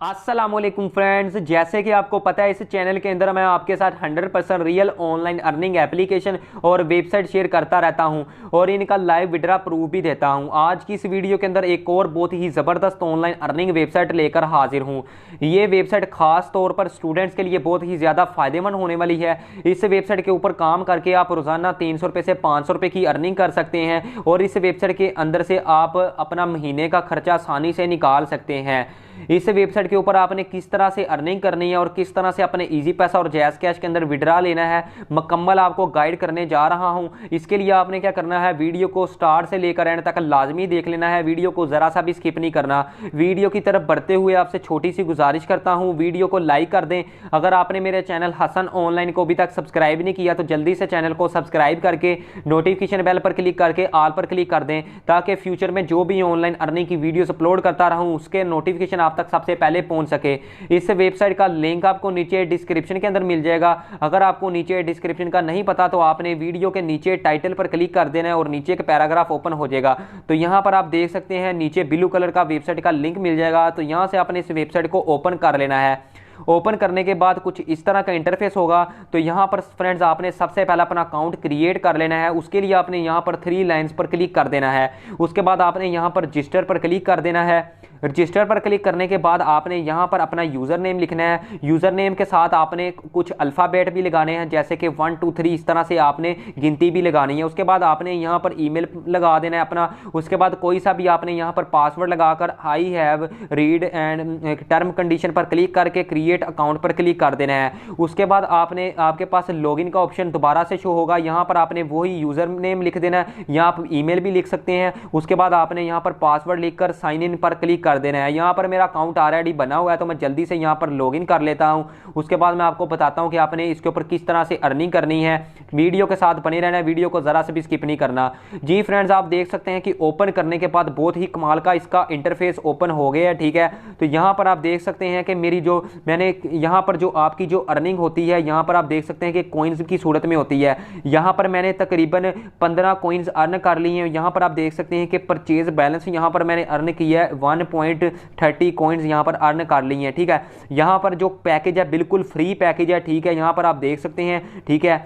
अस्सलामुअलैकुम फ्रेंड्स, जैसे कि आपको पता है इस चैनल के अंदर मैं आपके साथ 100% रियल ऑनलाइन अर्निंग एप्लीकेशन और वेबसाइट शेयर करता रहता हूं और इनका लाइव विड्रा प्रूफ भी देता हूं। आज की इस वीडियो के अंदर एक और बहुत ही ज़बरदस्त ऑनलाइन अर्निंग वेबसाइट लेकर हाजिर हूं। ये वेबसाइट खास तौर पर स्टूडेंट्स के लिए बहुत ही ज़्यादा फायदेमंद होने वाली है। इस वेबसाइट के ऊपर काम करके आप रोज़ाना 300 रुपये से 500 रुपये की अर्निंग कर सकते हैं और इस वेबसाइट के अंदर से आप अपना महीने का खर्चा आसानी से निकाल सकते हैं। इस वेबसाइट के ऊपर आपने किस तरह से अर्निंग करनी है और किस तरह से अपने इजी पैसा और जैज़ कैश के अंदर विड्रा लेना है, मुकम्मल आपको गाइड करने जा रहा हूं। इसके लिए आपने क्या करना है, वीडियो को स्टार्ट से लेकर एंड तक लाजमी देख लेना है। वीडियो को ज़रा सा भी स्किप नहीं करना। वीडियो की तरफ बढ़ते हुए आपसे छोटी सी गुजारिश करता हूँ, वीडियो को लाइक कर दें। अगर आपने मेरे चैनल हसन ऑनलाइन को अभी तक सब्सक्राइब नहीं किया तो जल्दी से चैनल को सब्सक्राइब करके नोटिफिकेशन बेल पर क्लिक करके ऑल पर क्लिक कर दें, ताकि फ्यूचर में जो भी ऑनलाइन अर्निंग की वीडियोस अपलोड करता रहूं उसके नोटिफिकेशन आप तक सबसे पहले पहुंच सके। इस वेबसाइट का लिंक आपको नीचे डिस्क्रिप्शन के अंदर मिल जाएगा। अगर आपको नीचे डिस्क्रिप्शन का नहीं पता तो आपने वीडियो के नीचे टाइटल पर क्लिक कर देना है और नीचे का पैराग्राफ ओपन हो जाएगा। तो यहां पर आप देख सकते हैं नीचे ब्लू कलर का वेबसाइट का लिंक मिल जाएगा। तो यहां से आपने इस वेबसाइट को ओपन कर लेना है। ओपन करने के बाद कुछ इस तरह का इंटरफेस होगा। तो यहाँ पर फ्रेंड्स आपने सबसे पहला अपना अकाउंट क्रिएट कर लेना है। उसके लिए आपने यहाँ पर 3 लाइंस पर क्लिक कर देना है। उसके बाद आपने यहाँ पर रजिस्टर पर क्लिक कर देना है। रजिस्टर पर क्लिक करने के बाद आपने यहाँ पर अपना यूज़र नेम लिखना है। यूज़र नेम के साथ आपने कुछ अल्फ़ाबेट भी लगाने हैं, जैसे कि 1 2 3 इस तरह से आपने गिनती भी लगानी है। उसके बाद आपने यहाँ पर ईमेल लगा देना है अपना। उसके बाद कोई सा भी आपने यहाँ पर पासवर्ड लगाकर I have read and term condition पर क्लिक करके क्रिएट अकाउंट पर क्लिक कर देना है। उसके बाद आपके पास लॉगिन का ऑप्शन दोबारा से शो होगा। यहाँ पर आपने वही यूज़र नेम लिख देना है, यहाँ आप ईमेल भी लिख सकते हैं। उसके बाद आपने यहाँ पर पासवर्ड लिखकर साइन इन पर क्लिक कर देना है। यहाँ पर मेरा अकाउंट ऑलरेडी बना हुआ है तो मैं जल्दी से यहाँ पर लॉगिन कर लेता हूँ। उसके बाद मैं आपको बताता हूँ कि आपने इसके ऊपर किस तरह से अर्निंग करनी है। वीडियो के साथ बने रहना है, वीडियो को ज़रा से भी स्किप नहीं करना। जी फ्रेंड्स, आप देख सकते हैं कि ओपन करने के बाद बहुत ही कमाल का इसका इंटरफेस ओपन हो गया है। ठीक है, तो यहाँ पर आप देख सकते हैं कि मेरी जो मैंने यहाँ पर जो आपकी जो अर्निंग होती है, यहाँ पर आप देख सकते हैं कि कॉइन्स की सूरत में होती है। यहाँ पर मैंने तकरीबन 15 कॉइन्स अर्न कर लिए हैं। यहाँ पर आप देख सकते हैं कि परचेज बैलेंस यहाँ पर मैंने अर्न किया है 1.30 कॉइन्स यहाँ पर अर्न कर लिए हैं। ठीक है, यहाँ पर जो पैकेज है बिल्कुल फ्री पैकेज है। ठीक है, यहाँ पर आप देख सकते हैं। ठीक है,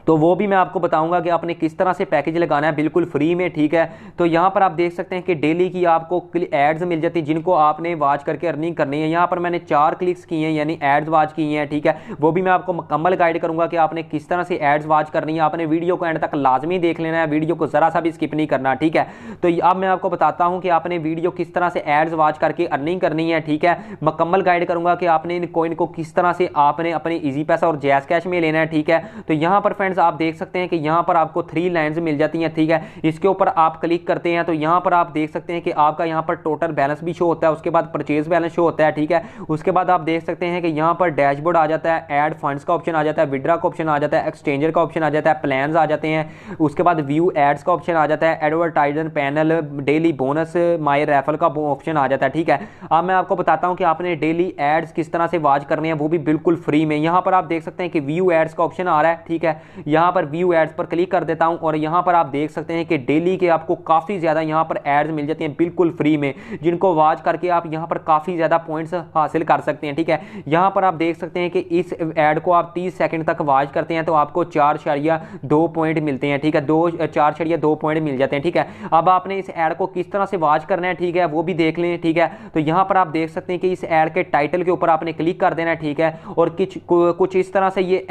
तो वो भी मैं आपको बताऊंगा कि आपने किस तरह से पैकेज लगाना है बिल्कुल फ्री में। ठीक है, तो यहाँ पर आप देख सकते हैं कि डेली की आपको एड्स मिल जाती है जिनको आपने वॉच करके अर्निंग करनी है। यहाँ पर मैंने 4 क्लिक्स किए हैं, यानी एड्स वॉच किए हैं। ठीक है, वो भी मैं आपको मुकम्मल गाइड करूंगा कि आपने किस तरह से एड्स वॉच करनी है। आपने वीडियो को एंड तक लाजमी देख लेना है, वीडियो को ज़रा सा भी स्किप नहीं करना। ठीक है, तो अब मैं आपको बताता हूँ कि आपने वीडियो किस तरह से एड्स वॉच करके अर्निंग करनी है। ठीक है, मुकम्मल गाइड करूंगा कि आपने इन कॉइन को किस तरह से आपने अपने ईजी पैसा और जैज़ कैश में लेना है। ठीक है, तो यहाँ पर फ्रेंड्स आप देख सकते हैं कि यहाँ पर आपको 3 लाइंस मिल जाती हैं। ठीक है, इसके ऊपर आप क्लिक करते हैं तो यहाँ पर आप देख सकते हैं कि आपका यहाँ पर टोटल बैलेंस भी शो होता है। उसके बाद परचेज बैलेंस शो होता है। ठीक है, उसके बाद आप देख सकते हैं कि यहाँ पर डैशबोर्ड आ जाता है, ऐड फंड्स का ऑप्शन आ जाता है, विड्रा का ऑप्शन आ जाता है, एक्सचेंजर का ऑप्शन आ जाता है, प्लान्स आ जाते हैं। उसके बाद व्यू एड्स का ऑप्शन आ जाता है, एडवर्टाइजर पैनल, डेली बोनस, माई रेफल का ऑप्शन आ जाता है। ठीक है, अब मैं आपको बताता हूँ कि आपने डेली एड्स किस तरह से वॉच करने हैं, वो भी बिल्कुल फ्री में। यहाँ पर आप देख सकते हैं कि व्यू एड्स का ऑप्शन आ रहा है। ठीक है, यहाँ पर व्यू एड्स पर क्लिक कर देता हूं और यहां पर आप देख सकते हैं कि डेली के आपको काफी ज्यादा यहां पर एड्स मिल जाती हैं बिल्कुल फ्री में, जिनको वॉच करके आप यहां पर काफी ज्यादा पॉइंट्स हासिल कर सकते हैं। ठीक है, यहां पर आप देख सकते हैं कि इस एड को आप 30 सेकंड तक वॉच करते हैं तो आपको 4.2 पॉइंट मिलते हैं। ठीक है, 4.2 पॉइंट मिल जाते हैं। ठीक है, अब आपने इस एड को किस तरह से वॉच करना है, ठीक है, वो भी देख लें। ठीक है, तो यहां पर आप देख सकते हैं कि इस एड के टाइटल के ऊपर आपने क्लिक कर देना है। ठीक है, और कुछ इस तरह से ये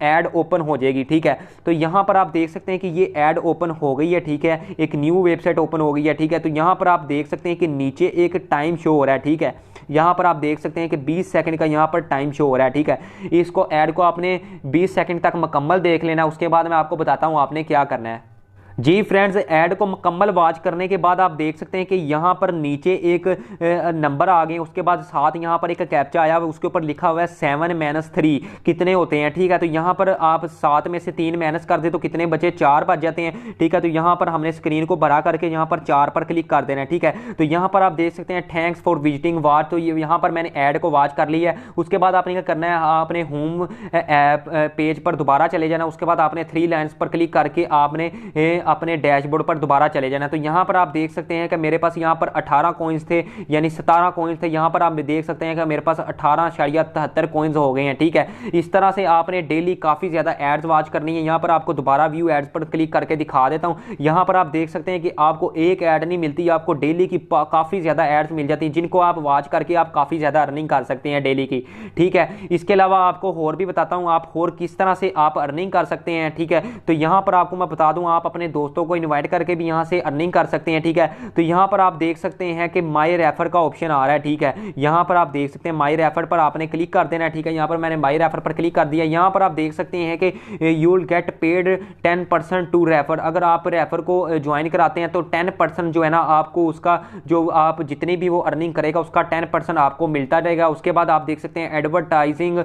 एड ओपन हो जाएगी। ठीक है, तो यहां पर आप देख सकते हैं कि ये ऐड ओपन हो गई है। ठीक है, एक न्यू वेबसाइट ओपन हो गई है। ठीक है, तो यहां पर आप देख सकते हैं कि नीचे एक टाइम शो हो रहा है। ठीक है, यहां पर आप देख सकते हैं कि 20 सेकंड का यहां पर टाइम शो हो रहा है। ठीक है, इसको ऐड को आपने 20 सेकंड तक मुकम्मल देख लेना। उसके बाद मैं आपको बताता हूं आपने क्या करना है। जी फ्रेंड्स, ऐड को मुकम्मल वॉच करने के बाद आप देख सकते हैं कि यहाँ पर नीचे एक नंबर आ गए। उसके बाद साथ यहाँ पर एक कैप्चा आया हुआ, उसके ऊपर लिखा हुआ है 7-3 कितने होते हैं। ठीक है, तो यहाँ पर आप 7 में से 3 माइनस कर दे तो कितने बचे, 4 बच जाते हैं। ठीक है, तो यहाँ पर हमने स्क्रीन को बड़ा करके यहाँ पर 4 पर क्लिक कर देना है। ठीक है, तो यहाँ पर आप देख सकते हैं थैंक्स फॉर विजिटिंग वॉच। तो यहाँ पर मैंने ऐड को वॉच कर लिया है। उसके बाद आपने क्या करना है, आपने होम पेज पर दोबारा चले जाना। उसके बाद आपने 3 लाइन्स पर क्लिक करके आपने अपने डैशबोर्ड पर दोबारा चले जाना। तो यहाँ पर आप देख सकते हैं कि मेरे पास यहाँ पर 18 कॉइन्स थे, यानी 17 कॉइन्स थे। यहाँ पर आप देख सकते हैं कि मेरे पास 18.73 कॉइन्स हो गए हैं, ठीक है। इस तरह से आपने डेली काफ़ी ज़्यादा एड्स वॉच करनी है। यहाँ पर आपको दोबारा व्यू एड्स पर क्लिक करके दिखा देता हूँ। यहाँ पर आप देख सकते हैं कि आपको एक ऐड नहीं मिलती, आपको डेली की काफ़ी ज़्यादा एड्स मिल जाती हैं, जिनको आप वॉच करके आप काफ़ी ज़्यादा अर्निंग कर सकते हैं डेली की, ठीक है। इसके अलावा आपको और भी बताता हूँ आप और किस तरह से आप अर्निंग कर सकते हैं, ठीक है। तो यहाँ पर आपको मैं बता दूँ, आप अपने दोस्तों को इन्वाइट करके भी यहाँ से अर्निंग कर सकते हैं, ठीक है। तो यहाँ पर आप देख सकते हैं कि माई रेफर का ऑप्शन आ रहा है, ठीक है। यहाँ पर आप देख सकते हैं माई रेफर पर आपने क्लिक कर देना है, ठीक है। यहाँ पर मैंने माई रेफर पर क्लिक कर दिया। यहाँ पर आप देख सकते हैं कि you will get paid 10% to refer. अगर आप रेफर को ज्वाइन कराते हैं तो 10% जो है ना आपको उसका, जो आप जितनी भी वो अर्निंग करेगा उसका 10% आपको मिलता रहेगा। उसके बाद आप देख सकते हैं एडवर्टाइजिंग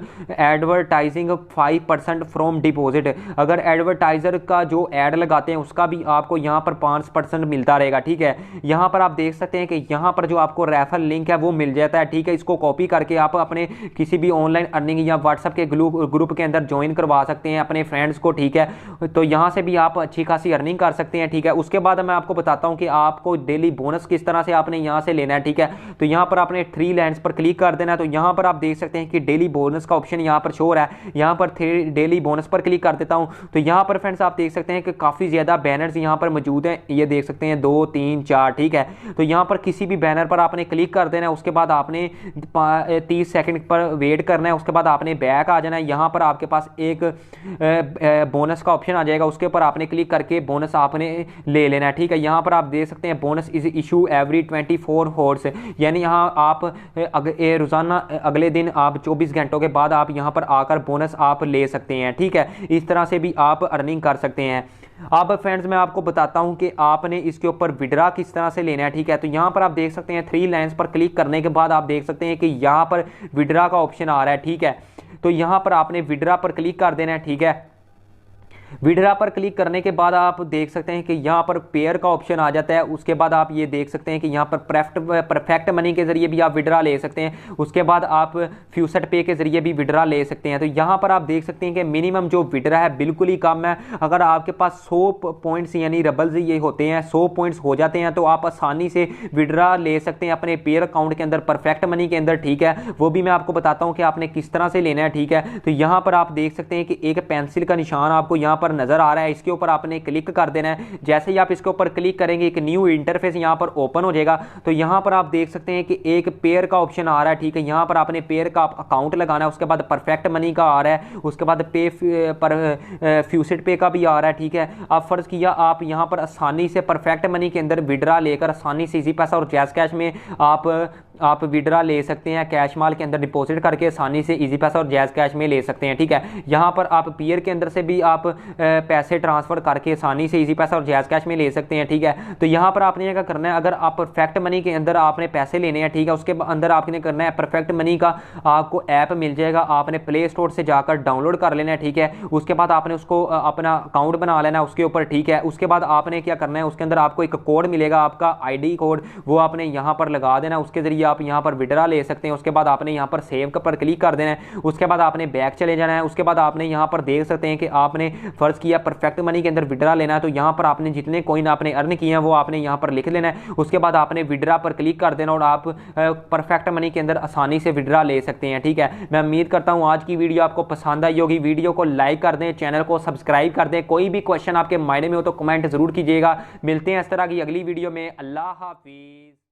5% फ्रॉम डिपॉजिट। अगर एडवर्टाइजर का जो ऐड लगाते हैं उसका भी आपको यहाँ पर 5% मिलता रहेगा, ठीक है। यहाँ पर आप देख सकते हैं कि यहाँ पर जो आपको रेफर लिंक है वो मिल जाता है, ठीक है। इसको कॉपी करके आप अपने किसी भी ऑनलाइन अर्निंग या व्हाट्सएप के ग्रुप के अंदर ज्वाइन करवा सकते हैं अपने फ्रेंड्स को, ठीक है। तो यहाँ से भी आप अच्छी खासी अर्निंग कर सकते हैं, ठीक है। उसके बाद मैं आपको बताता हूँ कि आपको डेली बोनस किस तरह से आपने यहाँ से लेना है, ठीक है। तो यहाँ पर आपने 3 लाइन्स पर क्लिक कर देना है। तो यहाँ पर आप देख सकते हैं कि डेली बोनस का ऑप्शन यहाँ पर शो हो रहा है। यहाँ पर डेली बोनस पर क्लिक कर देता हूँ। तो यहाँ पर फ्रेंड्स आप देख सकते हैं कि काफ़ी ज़्यादा बैनर्स यहाँ पर मौजूद हैं, ये देख सकते हैं 2 3 4, ठीक है। तो यहाँ पर किसी भी बैनर पर आपने क्लिक कर देना है। उसके बाद आपने 30 सेकंड पर वेट करना है। उसके बाद आपने बैक आ जाना है। यहाँ पर आपके पास एक बोनस का ऑप्शन आ जाएगा, उसके ऊपर आपने क्लिक करके बोनस आपने ले लेना है, ठीक है। यहाँ पर आप देख सकते हैं bonus is issue every 24 horse, यानी यहाँ आप रोज़ाना अगले दिन आप 24 घंटों के बाद आप यहाँ पर आकर बोनस आप ले सकते हैं, ठीक है। इस तरह से भी आप अर्निंग कर सकते हैं। अब फ्रेंड्स मैं आपको बताता हूं कि आपने इसके ऊपर विड्रा किस तरह से लेना है, ठीक है। तो यहां पर आप देख सकते हैं 3 लाइंस पर क्लिक करने के बाद आप देख सकते हैं कि यहां पर विड्रा का ऑप्शन आ रहा है, ठीक है। तो यहां पर आपने विड्रा पर क्लिक कर देना है, ठीक है। विड्रा पर क्लिक करने के बाद आप देख सकते हैं कि यहाँ पर पेयर का ऑप्शन आ जाता है। उसके बाद आप ये देख सकते हैं कि यहाँ पर परफेक्ट मनी के जरिए भी आप विड्रा ले सकते हैं। उसके बाद आप फ्यूसेट पे के जरिए भी विड्रा ले सकते हैं। तो यहाँ पर आप देख सकते हैं कि मिनिमम जो विड्रा है बिल्कुल ही कम है। अगर आपके पास 100 पॉइंट्स यानी रबल्स ये होते हैं, 100 पॉइंट्स हो जाते हैं तो आप आसानी से विड्रा ले सकते हैं अपने पेयर अकाउंट के अंदर, परफेक्ट मनी के अंदर, ठीक है। वो भी मैं आपको बताता हूँ कि आपने किस तरह से लेना है, ठीक है। तो यहाँ पर आप देख सकते हैं कि एक पेंसिल का निशान आपको यहाँ पर नजर आ रहा है, इसके ऊपर आपने क्लिक कर देना है। जैसे ही आप इसके ऊपर क्लिक करेंगे एक न्यू इंटरफेस यहां पर ओपन हो जाएगा। तो यहां पर आप देख सकते हैं कि एक पेयर का ऑप्शन आ रहा है, ठीक है। यहां पर आपने पेयर का अकाउंट लगाना है। उसके बाद परफेक्ट मनी का आ रहा है, उसके बाद पे पर फ्यूसेट पे का भी आ रहा है, ठीक है। अब फर्ज किया आप यहां पर आसानी से परफेक्ट मनी के अंदर विड्रा लेकर आसानी से इजी पैसा और जैज़ कैश में आप विड्रा ले सकते हैं। कैश माल के अंदर डिपॉजिट करके आसानी से इजी पैसा और जैज़ कैश में ले सकते हैं, ठीक है। यहाँ पर आप पेयर के अंदर से भी आप पैसे ट्रांसफर करके आसानी से इजी पैसा और जैज़ कैश में ले सकते हैं, ठीक है। तो यहाँ पर आपने क्या करना है, अगर आप परफेक्ट मनी के अंदर आपने पैसे लेने हैं, ठीक है, उसके अंदर आपने करना है परफेक्ट मनी का आपको ऐप मिल जाएगा, आपने प्ले स्टोर से जाकर डाउनलोड कर लेना है, ठीक है। उसके बाद आपने उसको अपना अकाउंट बना लेना है उसके ऊपर, ठीक है। उसके बाद आपने क्या करना है, उसके अंदर आपको एक कोड मिलेगा, आपका ID कोड, वो आपने यहाँ पर लगा देना। उसके जरिए आप यहाँ पर विड्रा ले सकते हैं। उसके बाद आपने यहाँ पर सेव पर क्लिक कर देना है। उसके बाद आपने बैक चले जाना है। उसके बाद आपने यहाँ पर देख सकते हैं कि आपने फर्ज किया परफेक्ट मनी के अंदर विड्रा लेना है। तो यहाँ पर आपने जितने कॉइन आपने अर्न किए हैं वो आपने यहाँ पर लिख लेना है। उसके बाद आपने विड्रा पर क्लिक कर देना और आप परफेक्ट मनी के अंदर आसानी से विड्रा ले सकते हैं, ठीक है। मैं उम्मीद करता हूँ आज की वीडियो आपको पसंद आई होगी। वीडियो को लाइक कर दें, चैनल को सब्सक्राइब कर दें। कोई भी क्वेश्चन आपके माइंड में हो तो कमेंट जरूर कीजिएगा। मिलते हैं इस तरह की अगली वीडियो में। अल्लाह हाफिज।